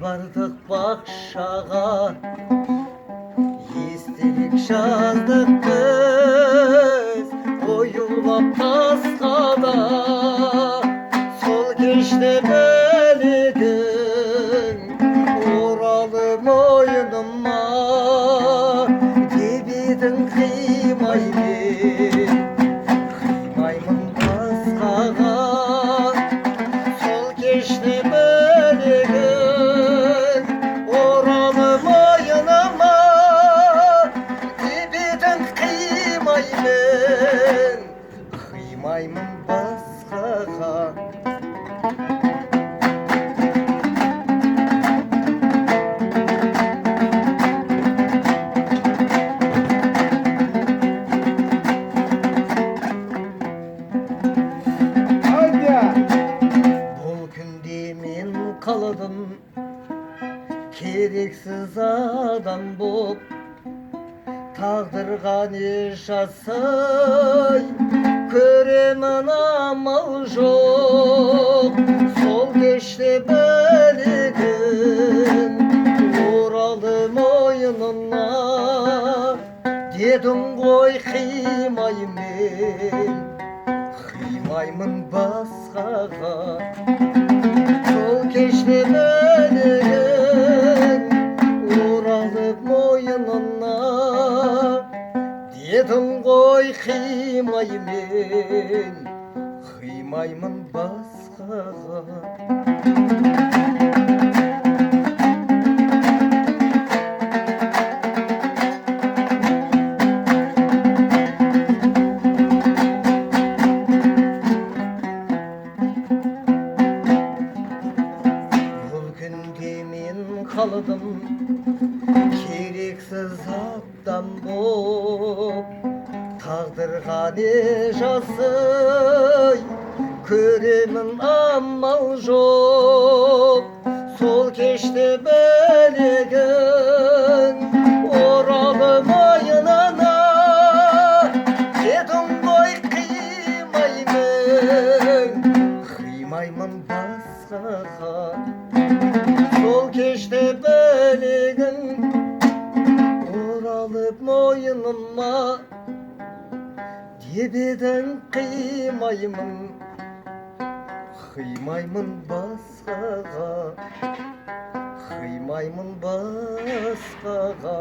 бардық бақшаға, естелік жаздық біз, ойылап тасқада. Сол кеште бәлегің оралып мойныма, деп едің қимаймын, қимаймын басқаға. Сол кеште бәлегің оралып мойныма, деп едің қимаймын, қимаймын басқаға. Бұл күнде мен қалдым керексіз адам боп, тағдырға не жасай көремін амал жоқ. Сол кеште бәлегім оралды мойнына, дедім ғой қимаймын, қимаймын басқаға. Сол кеште бәлегім оралып мойнына, дедім ғой қимаймын, қимаймын басқаға. Қалдым керексіз адам боп, тағдырға не жасай көремін амал жоқ. Сол кеште бәлегің оралып мойнына, дедім ғой қимаймын, қимаймын басқаға. Сол кеште бәлегің оралып мойныма, деп едің қимаймын, қимаймын басқаға, қимаймын басқаға.